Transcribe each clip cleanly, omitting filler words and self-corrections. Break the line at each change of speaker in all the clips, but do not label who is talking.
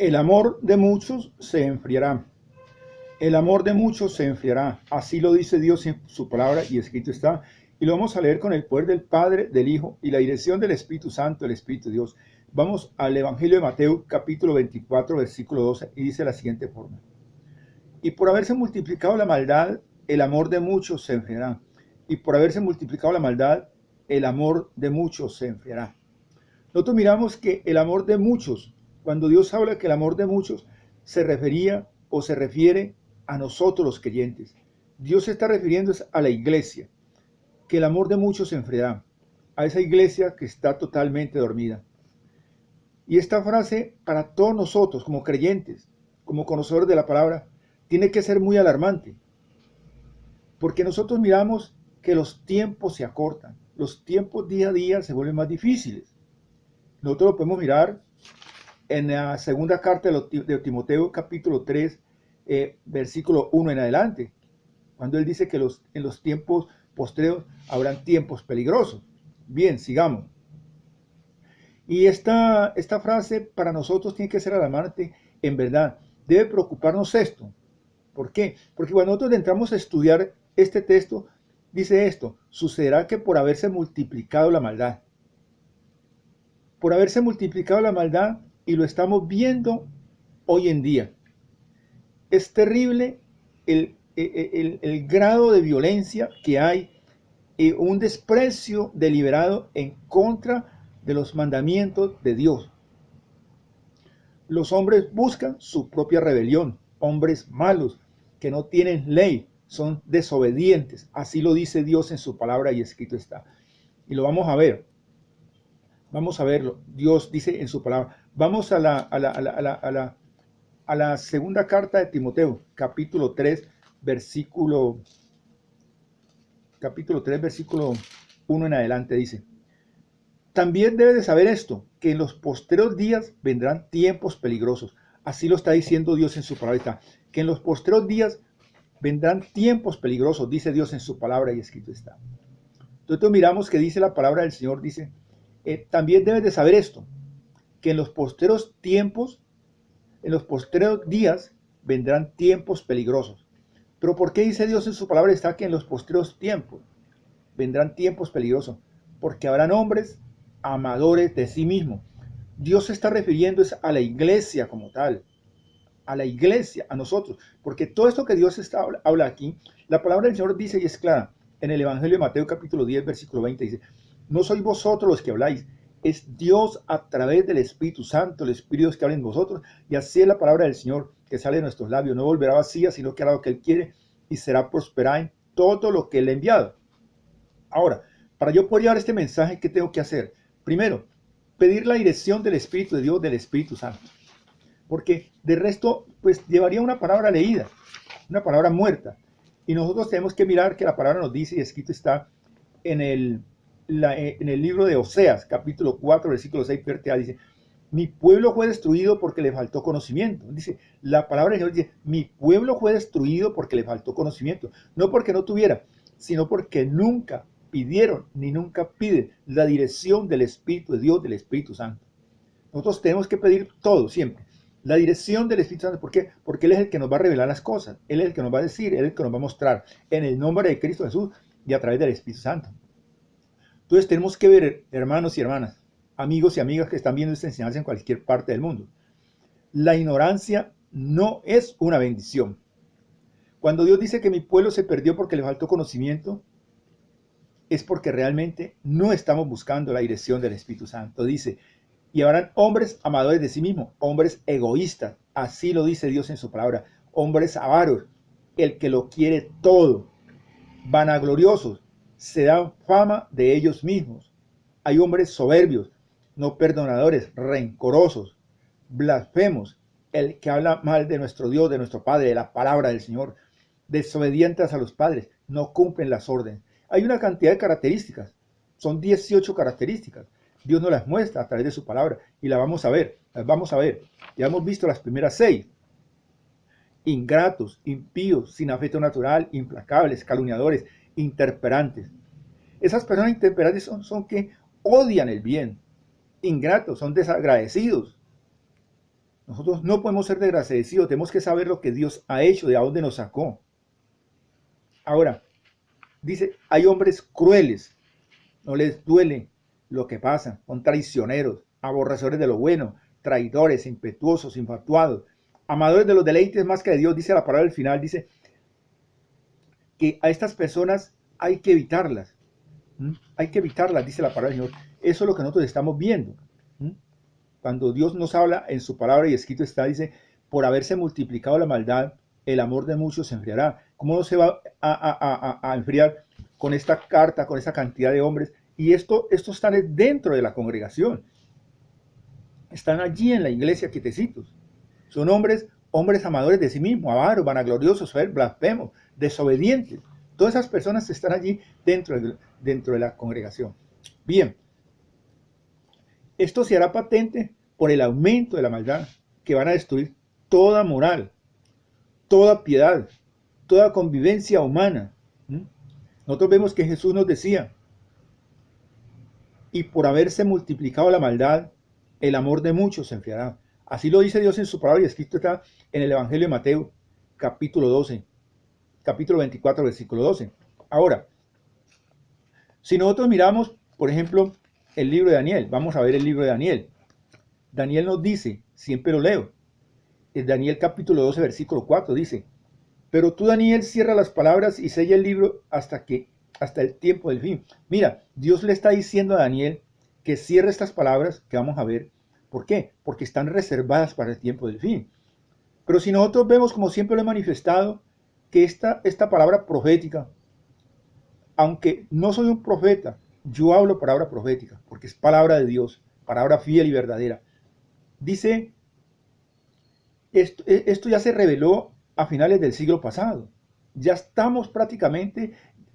El amor de muchos se enfriará. El amor de muchos se enfriará. Así lo dice Dios en su palabra y escrito está. Y lo vamos a leer con el poder del Padre, del Hijo y la dirección del Espíritu Santo, el Espíritu de Dios. Vamos al Evangelio de Mateo, capítulo 24, versículo 12, y dice de la siguiente forma. Y por haberse multiplicado la maldad, el amor de muchos se enfriará. Y por haberse multiplicado la maldad, el amor de muchos se enfriará. Nosotros miramos que el amor de muchos, cuando Dios habla que el amor de muchos se refería o se refiere a nosotros los creyentes. Dios se está refiriendo a la iglesia, que el amor de muchos se enfriará, a esa iglesia que está totalmente dormida. Y esta frase para todos nosotros como creyentes, como conocedores de la palabra, tiene que ser muy alarmante, porque nosotros miramos que los tiempos se acortan, los tiempos día a día se vuelven más difíciles. Nosotros lo podemos mirar en la segunda carta de Timoteo, capítulo 3, versículo 1 en adelante, cuando él dice que en los tiempos postreros habrán tiempos peligrosos. Bien, sigamos. Y esta frase para nosotros tiene que ser alarmante, en verdad. Debe preocuparnos esto. ¿Por qué? Porque cuando nosotros entramos a estudiar este texto, dice esto: sucederá que por haberse multiplicado la maldad, por haberse multiplicado la maldad, y lo estamos viendo hoy en día. Es terrible el grado de violencia que hay, un desprecio deliberado en contra de los mandamientos de Dios. Los hombres buscan su propia rebelión, hombres malos que no tienen ley, son desobedientes. Así lo dice Dios en su palabra y escrito está. Y lo vamos a ver. Vamos a verlo. Dios dice en su palabra. Vamos a la segunda carta de Timoteo, capítulo 3, versículo 1 en adelante, dice: también debes de saber esto, que en los postreros días vendrán tiempos peligrosos. Así lo está diciendo Dios en su palabra, que en los postreros días vendrán tiempos peligrosos, dice Dios en su palabra y escrito está. Entonces miramos que dice la palabra del Señor, dice, también debes de saber esto, que en los postreros tiempos, en los postreros días vendrán tiempos peligrosos. Pero ¿por qué dice Dios en su palabra está que en los postreros tiempos vendrán tiempos peligrosos? Porque habrán hombres amadores de sí mismos. Dios se está refiriendo a la iglesia como tal, a la iglesia, a nosotros, porque todo esto que Dios habla aquí, la palabra del Señor dice y es clara, en el Evangelio de Mateo capítulo 10, versículo 20, dice: no sois vosotros los que habláis, es Dios a través del Espíritu Santo, el Espíritu que habla en vosotros, y así es la palabra del Señor que sale de nuestros labios, no volverá vacía, sino que hará lo que Él quiere y será prosperada en todo lo que Él ha enviado. Ahora, para yo poder llevar este mensaje, ¿qué tengo que hacer? Primero, pedir la dirección del Espíritu de Dios, del Espíritu Santo. Porque de resto, pues llevaría una palabra leída, una palabra muerta. Y nosotros tenemos que mirar que la palabra nos dice, y escrito está en el libro de Oseas, capítulo 4, versículo 6, dice: mi pueblo fue destruido porque le faltó conocimiento. Dice, la palabra del Señor dice, mi pueblo fue destruido porque le faltó conocimiento. No porque no tuviera, sino porque nunca pidieron ni nunca piden la dirección del Espíritu de Dios, del Espíritu Santo. Nosotros tenemos que pedir todo, siempre. La dirección del Espíritu Santo. ¿Por qué? Porque Él es el que nos va a revelar las cosas. Él es el que nos va a decir, Él es el que nos va a mostrar. En el nombre de Cristo Jesús y a través del Espíritu Santo. Entonces tenemos que ver, hermanos y hermanas, amigos y amigas que están viendo esta enseñanza en cualquier parte del mundo. La ignorancia no es una bendición. Cuando Dios dice que mi pueblo se perdió porque le faltó conocimiento, es porque realmente no estamos buscando la dirección del Espíritu Santo. Dice, y habrán hombres amadores de sí mismos, hombres egoístas, así lo dice Dios en su palabra, hombres avaros, el que lo quiere todo, vanagloriosos, se dan fama de ellos mismos. Hay hombres soberbios, no perdonadores, rencorosos, blasfemos, el que habla mal de nuestro Dios, de nuestro Padre, de la palabra del Señor, desobedientes a los padres, no cumplen las órdenes. Hay una cantidad de características, son 18 características. Dios nos las muestra a través de su palabra y las vamos a ver. Ya hemos visto las primeras 6. Ingratos, impíos, sin afecto natural, implacables, calumniadores, interperantes. Esas personas interperantes son que odian el bien. Ingratos, son desagradecidos. Nosotros no podemos ser desagradecidos, tenemos que saber lo que Dios ha hecho, de dónde nos sacó. Ahora, dice, hay hombres crueles, no les duele lo que pasa, son traicioneros, aborrecedores de lo bueno, traidores, impetuosos, infatuados, amadores de los deleites más que de Dios, dice la palabra al final, dice que a estas personas hay que evitarlas. Hay que evitarlas, dice la palabra del Señor. Eso es lo que nosotros estamos viendo. Cuando Dios nos habla en su palabra y escrito está, dice, por haberse multiplicado la maldad, el amor de muchos se enfriará. ¿Cómo no se va a enfriar con esta carta, con esta cantidad de hombres? Y estos están dentro de la congregación. Están allí en la iglesia quietecitos. Son hombres amadores de sí mismos, avaros, vanagloriosos, blasfemos, desobedientes. Todas esas personas están allí dentro de la congregación. Bien, esto se hará patente por el aumento de la maldad, que van a destruir toda moral, toda piedad, toda convivencia humana. Nosotros vemos que Jesús nos decía, y por haberse multiplicado la maldad, el amor de muchos se enfriará. Así lo dice Dios en su palabra y escrito está en el Evangelio de Mateo, capítulo 12, capítulo 24, versículo 12. Ahora, si nosotros miramos, por ejemplo, el libro de Daniel, vamos a ver el libro de Daniel. Daniel nos dice, siempre lo leo, en Daniel capítulo 12, versículo 4, dice, pero tú, Daniel, cierra las palabras y sella el libro hasta el tiempo del fin. Mira, Dios le está diciendo a Daniel que cierre estas palabras que vamos a ver. ¿Por qué? Porque están reservadas para el tiempo del fin. Pero si nosotros vemos, como siempre lo he manifestado, que esta palabra profética, aunque no soy un profeta, yo hablo palabra profética, porque es palabra de Dios, palabra fiel y verdadera. Dice, esto ya se reveló a finales del siglo pasado. Ya estamos prácticamente,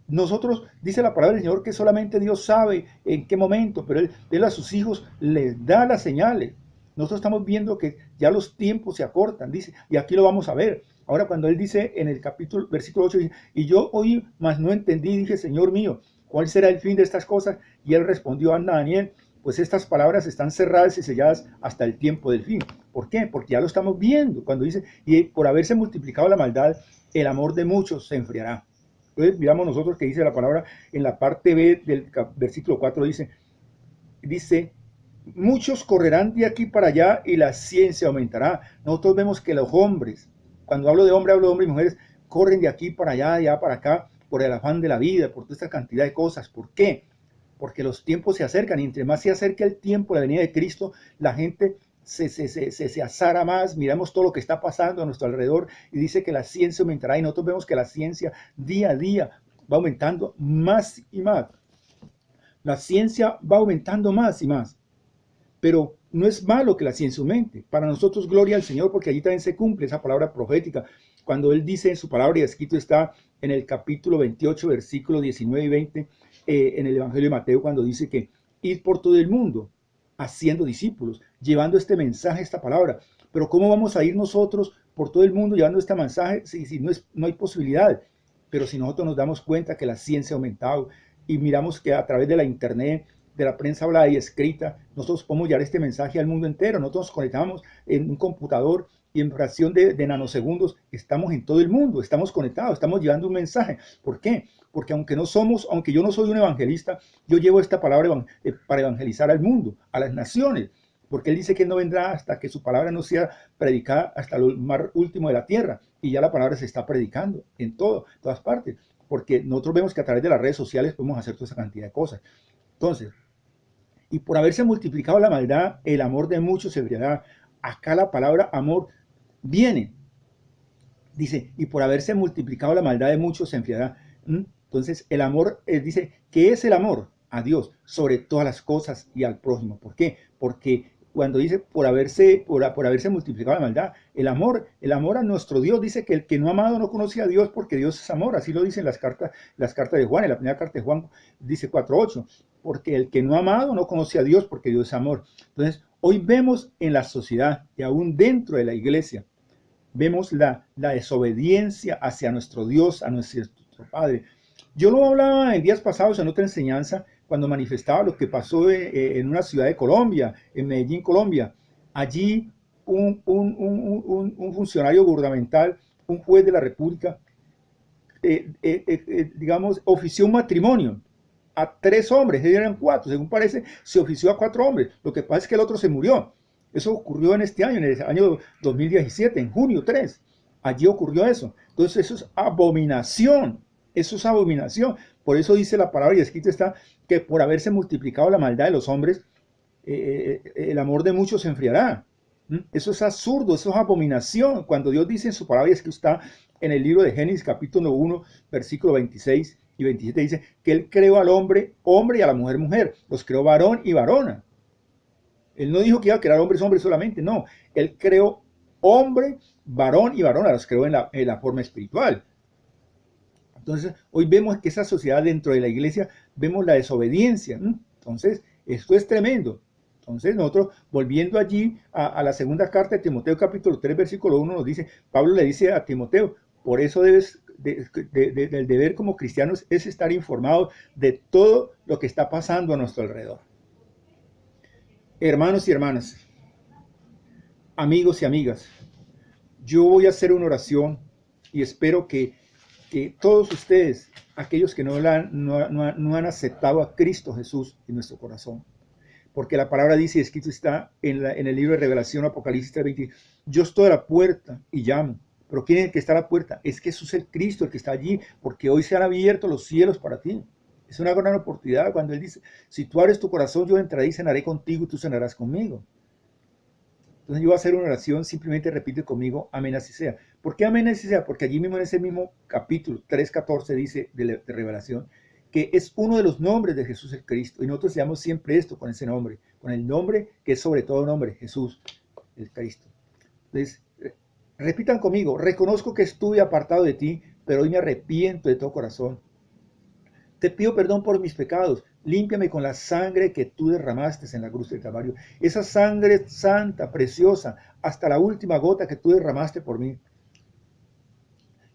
nosotros, dice la palabra del Señor, que solamente Dios sabe en qué momento, pero Él a sus hijos les da las señales. Nosotros estamos viendo que ya los tiempos se acortan, dice, y aquí lo vamos a ver. Ahora, cuando Él dice en el capítulo, versículo 8, dice, y yo oí, mas no entendí, dije, Señor mío, ¿cuál será el fin de estas cosas? Y Él respondió a Daniel, pues estas palabras están cerradas y selladas hasta el tiempo del fin. ¿Por qué? Porque ya lo estamos viendo. Cuando dice, y por haberse multiplicado la maldad, el amor de muchos se enfriará. Entonces, miramos nosotros que dice la palabra en la parte B del versículo 4, dice, muchos correrán de aquí para allá y la ciencia aumentará. Nosotros vemos que los hombres, cuando hablo de hombres y mujeres, corren de aquí para allá, de allá para acá, por el afán de la vida, por toda esta cantidad de cosas. ¿Por qué? Porque los tiempos se acercan y entre más se acerca el tiempo, la venida de Cristo, la gente se azara más. Miramos todo lo que está pasando a nuestro alrededor y dice que la ciencia aumentará y nosotros vemos que la ciencia día a día va aumentando más y más. La ciencia va aumentando más y más. Pero no es malo que la ciencia aumente. Para nosotros, gloria al Señor, porque allí también se cumple esa palabra profética. Cuando Él dice en su palabra, y escrito está en el capítulo 28, versículos 19 y 20, en el Evangelio de Mateo, cuando dice que id por todo el mundo, haciendo discípulos, llevando este mensaje, esta palabra. Pero ¿cómo vamos a ir nosotros por todo el mundo llevando este mensaje si no hay posibilidad? Pero si nosotros nos damos cuenta que la ciencia ha aumentado y miramos que a través de la internet, de la prensa hablada y escrita, nosotros podemos llevar este mensaje al mundo entero. Nosotros nos conectamos en un computador y en fracción de nanosegundos estamos en todo el mundo, estamos conectados, estamos llevando un mensaje. ¿Por qué? Porque aunque yo no soy un evangelista, yo llevo esta palabra para evangelizar al mundo, a las naciones, porque Él dice que Él no vendrá hasta que su palabra no sea predicada hasta lo más último de la tierra, y ya la palabra se está predicando en todas partes, porque nosotros vemos que a través de las redes sociales podemos hacer toda esa cantidad de cosas. Entonces, y por haberse multiplicado la maldad, el amor de muchos se enfriará. Acá la palabra amor viene. Dice, y por haberse multiplicado la maldad de muchos se enfriará. Entonces, el amor, dice, ¿qué es el amor? A Dios, sobre todas las cosas y al prójimo. ¿Por qué? Porque cuando dice por haberse multiplicado la maldad, el amor a nuestro Dios, dice que el que no ha amado no conoce a Dios porque Dios es amor. Así lo dicen las cartas de Juan. En la primera carta de Juan dice 4:8, porque el que no ha amado no conoce a Dios porque Dios es amor. Entonces, hoy vemos en la sociedad y aún dentro de la iglesia, vemos la desobediencia hacia nuestro Dios, a nuestro Padre. Yo lo hablaba en días pasados en otra enseñanza, cuando manifestaba lo que pasó en una ciudad de Colombia, en Medellín, Colombia. Allí un funcionario gubernamental, un juez de la República, digamos, ofició un matrimonio a 3 hombres, ellos eran 4, según parece, se ofició a 4 hombres. Lo que pasa es que el otro se murió. Eso ocurrió en este año, en el año 2017, en junio 3. Allí ocurrió eso. Entonces eso es abominación. Eso es abominación. Por eso dice la palabra y escrito está que por haberse multiplicado la maldad de los hombres, el amor de muchos se enfriará. Eso es absurdo, eso es abominación. Cuando Dios dice en su palabra, y es que está en el libro de Génesis capítulo 1, versículo 26 y 27, dice que Él creó al hombre, hombre, y a la mujer, mujer. Los creó varón y varona. Él no dijo que iba a crear hombres, hombres solamente, no. Él creó hombre, varón y varona, los creó en la forma espiritual. Entonces, hoy vemos que esa sociedad dentro de la iglesia, vemos la desobediencia. Entonces, esto es tremendo. Entonces, nosotros, volviendo allí a la segunda carta de Timoteo, capítulo 3, versículo 1, nos dice, Pablo le dice a Timoteo, por eso debes, del deber como cristianos es estar informados de todo lo que está pasando a nuestro alrededor. Hermanos y hermanas, amigos y amigas, yo voy a hacer una oración y espero que todos ustedes, aquellos que no han aceptado a Cristo Jesús en nuestro corazón, porque la palabra dice, escrito está en el libro de Revelación, Apocalipsis 3:20, yo estoy a la puerta y llamo. Pero ¿quién es el que está a la puerta? Es Jesús el Cristo el que está allí, porque hoy se han abierto los cielos para ti. Es una gran oportunidad cuando Él dice, si tú abres tu corazón, yo entraré y cenaré contigo y tú cenarás conmigo. Entonces yo voy a hacer una oración, simplemente repite conmigo, amén así sea. ¿Por qué amén así sea? Porque allí mismo en ese mismo capítulo 3:14 dice de Revelación, que es uno de los nombres de Jesús el Cristo. Y nosotros llamamos siempre esto con ese nombre, con el nombre que es sobre todo nombre, Jesús el Cristo. Entonces, repitan conmigo, reconozco que estuve apartado de ti, pero hoy me arrepiento de todo corazón. Te pido perdón por mis pecados, límpiame con la sangre que tú derramaste en la cruz del Calvario. Esa sangre santa, preciosa, hasta la última gota que tú derramaste por mí.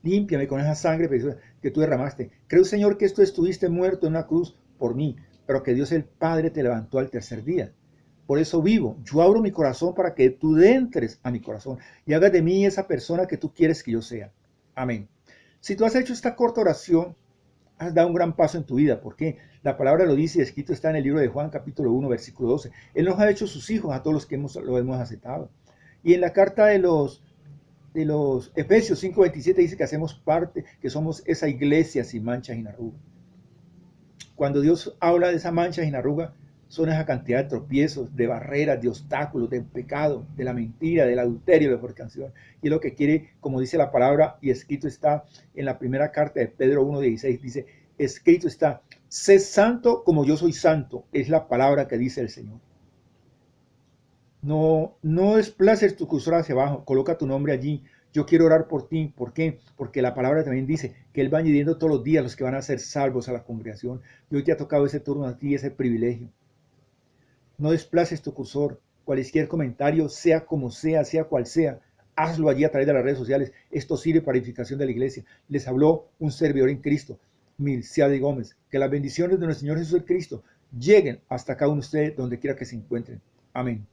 Límpiame con esa sangre preciosa que tú derramaste. Creo, Señor, que tú estuviste muerto en una cruz por mí, pero que Dios el Padre te levantó al tercer día. Por eso vivo. Yo abro mi corazón para que tú entres a mi corazón y hagas de mí esa persona que tú quieres que yo sea. Amén. Si tú has hecho esta corta oración, has dado un gran paso en tu vida. ¿Por qué? La palabra lo dice y escrito está en el libro de Juan, capítulo 1, versículo 12. Él nos ha hecho sus hijos a todos los que lo hemos aceptado. Y en la carta de los Efesios 5:27 dice que hacemos parte, que somos esa iglesia sin manchas ni arrugas. Cuando Dios habla de esa mancha sin arruga, son esa cantidad de tropiezos, de barreras, de obstáculos, del pecado, de la mentira, del adulterio, de la fornicación. Y es lo que quiere, como dice la palabra, y escrito está en la primera carta de Pedro 1:16, dice, escrito está, sé santo como yo soy santo, es la palabra que dice el Señor. No desplaces tu cursor hacia abajo, coloca tu nombre allí. Yo quiero orar por ti. ¿Por qué? Porque la palabra también dice que Él va añadiendo todos los días los que van a ser salvos a la congregación. Y hoy te ha tocado ese turno a ti, ese privilegio. No desplaces tu cursor. Cualquier comentario, sea como sea cual sea, hazlo allí a través de las redes sociales. Esto sirve para edificación de la iglesia. Les habló un servidor en Cristo, Milciade Gómez. Que las bendiciones de nuestro Señor Jesús Cristo lleguen hasta cada uno de ustedes donde quiera que se encuentren. Amén.